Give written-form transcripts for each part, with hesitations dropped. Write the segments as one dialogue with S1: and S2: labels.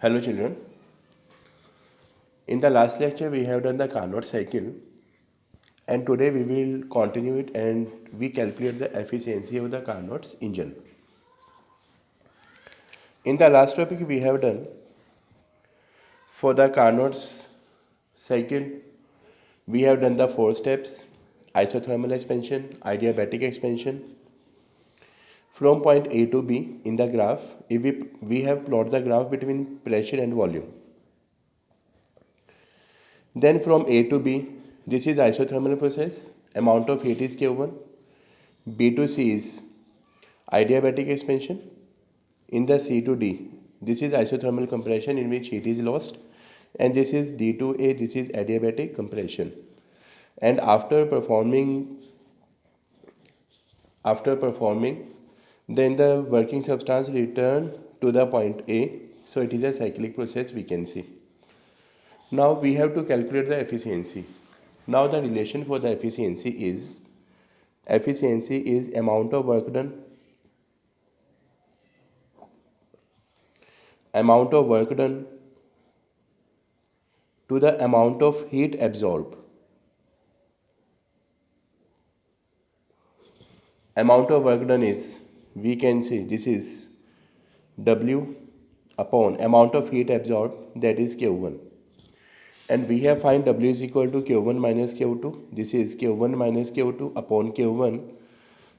S1: Hello children. In the last lecture we have done the Carnot cycle and today we will continue it and we calculate the efficiency of the Carnot's engine. In the last topic we have done for the Carnot's cycle we have done the 4 steps: isothermal expansion, adiabatic expansion. From point A to B in the graph, if we have plot the graph between pressure and volume. Then from A to B, this is isothermal process, amount of heat is Q1. B to C is adiabatic expansion. In the C to D, this is isothermal compression in which heat is lost. And this is D to A, this is adiabatic compression. And after performing, then the working substance return to the point A. So it is a cyclic process we can see. Now we have to calculate the efficiency. Now the relation for the efficiency is amount of work done to the amount of heat absorbed. Amount of work done is, we can say this is W upon amount of heat absorbed, that is Q1. And we have find W is equal to Q1 minus Q2. This is Q1 minus Q2 upon Q1.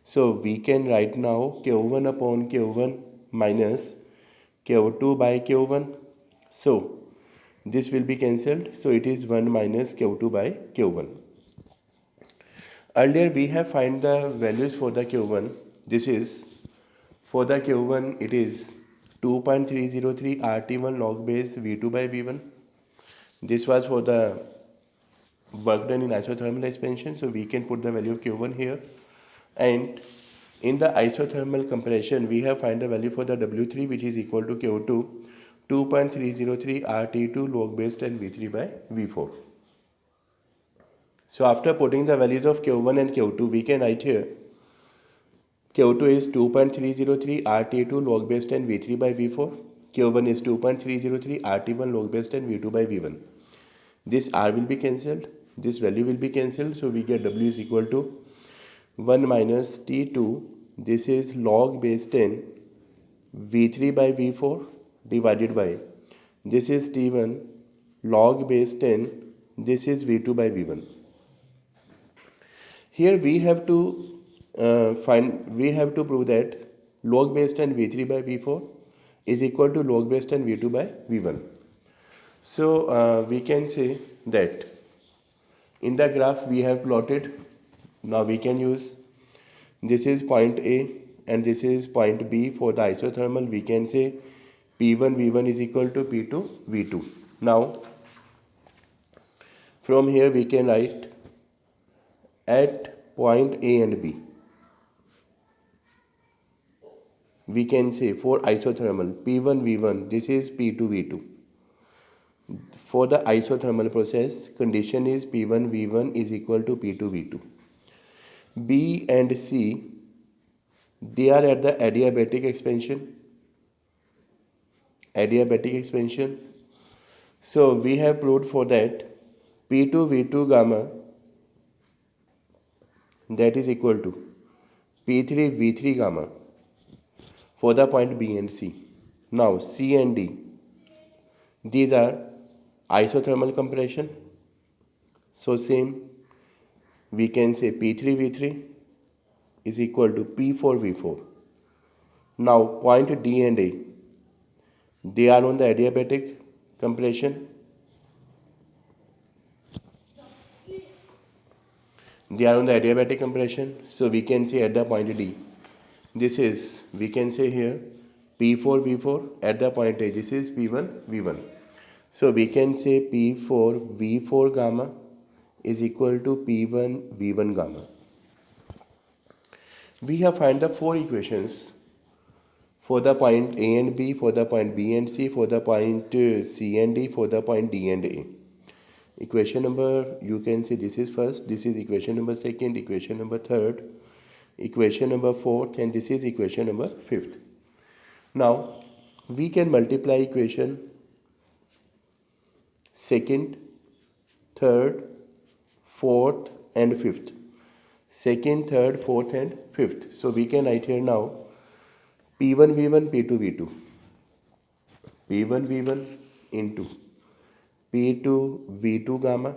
S1: So we can write now Q1 upon Q1 minus Q2 by Q1. So this will be cancelled. So it is 1 minus Q2 by Q1. Earlier we have find the values for the Q1. This is for the Q1 it is 2.303 RT1 log base V2 by V1. This was for the work done in isothermal expansion, so we can put the value of Q1 here. And in the isothermal compression, we have find the value for the W3 which is equal to Q2, 2.303 RT2 log base 10 V3 by V4. So after putting the values of Q1 and Q2, we can write here Q2 is 2.303 RT2 log base 10 V3 by V4. Q1 is 2.303 RT1 log base 10 V2 by V1. This R will be cancelled, this value will be cancelled, so we get W is equal to 1 minus T2, this is log base 10 V3 by V4 divided by, this is T1 log base 10, this is V2 by V1. Here we have to prove that log base 10 V3 by V4 is equal to log base 10 V2 by V1. So we can say that in the graph we have plotted. Now we can use, this is point A and this is point B. For the isothermal we can say P1 V1 is equal to P2 V2. Now from here we can write at point A and B, we can say for isothermal P1 V1, this is P2 V2. For the isothermal process, condition is P1 V1 is equal to P2 V2. B and C, they are at the adiabatic expansion. So we have proved for that P2 V2 gamma, that is equal to P3 V3 gamma for the point B and C. Now C and D, these are isothermal compression. So same, we can say P3 V3 is equal to P4 V4. Now point D and A, they are on the adiabatic compression. So we can say at the point D, this is, we can say here P4 V4 at the point A, this is P1 V1. So we can say P4 V4 gamma is equal to P1 V1 gamma. We have find the 4 equations for the point A and B, for the point B and C, for the point C and D, for the point D and A. Equation number, you can say this is first, this is equation number second, equation number third, equation number fourth, and this is equation number fifth. Now we can multiply equation second, third, fourth and fifth. Second, third, fourth and fifth. So we can write here now P1 V1 P2 V2. P1 V1 into P2 V2 gamma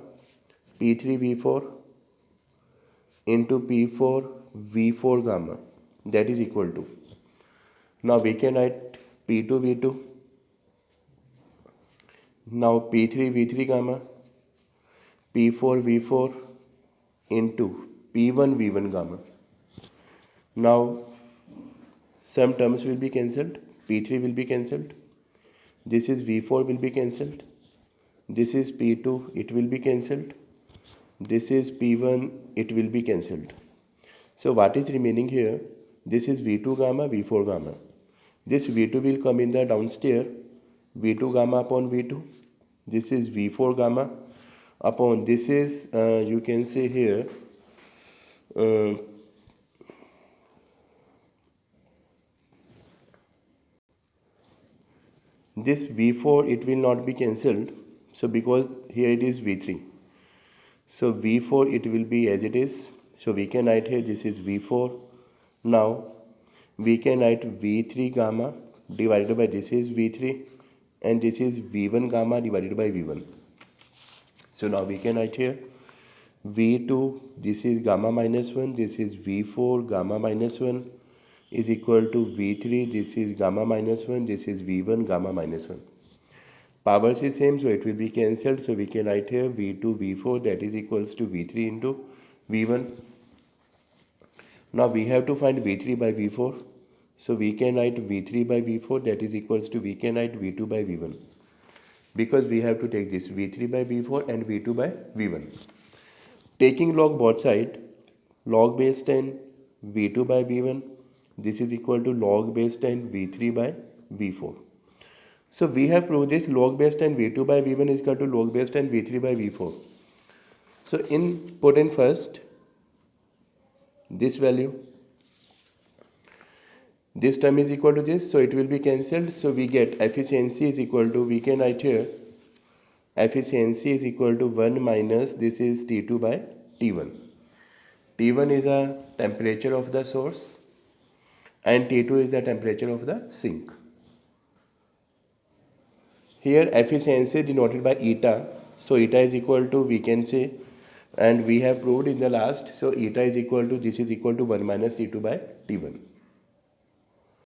S1: P3 V4 into P4 V4 gamma, that is equal to, now we can write P2 V2, now P3 V3 gamma P4 V4 into P1 V1 gamma. Now some terms will be cancelled, P3 will be cancelled, this is V4 will be cancelled, this is P2, it will be cancelled, this is P1, it will be cancelled. So what is remaining here? This is V2 gamma, V4 gamma. This V2 will come in the downstairs, V2 gamma upon V2. This is V4 gamma upon, this is, you can say here, this V4, it will not be cancelled. So because here it is V3. So V4, it will be as it is. So we can write here, this is V4. Now we can write V3 gamma divided by this is V3 and this is V1 gamma divided by V1. So now we can write here V2, this is gamma minus 1, this is V4 gamma minus 1 is equal to V3, this is gamma minus 1, this is V1 gamma minus 1. Powers is same, so it will be cancelled. So we can write here V2 V4, that is equals to V3 into V1. Now we have to find V3 by V4. So we can write V3 by V4, that is equals to, we can write V2 by V1. Because we have to take this V3 by V4 and V2 by V1. Taking log both side, log base 10 V2 by V1, this is equal to log base 10 V3 by V4. So we have proved this log base 10 V2 by V1 is equal to log base 10 V3 by V4. So put in first this value. This term is equal to this, so it will be cancelled. So we get efficiency is equal to, we can write here, efficiency is equal to 1 minus this is T2 by T1. T1 is a temperature of the source and T2 is the temperature of the sink. Here efficiency denoted by eta, so eta is equal to, we can say, and we have proved in the last, so eta is equal to, this is equal to 1 minus T2 by T1.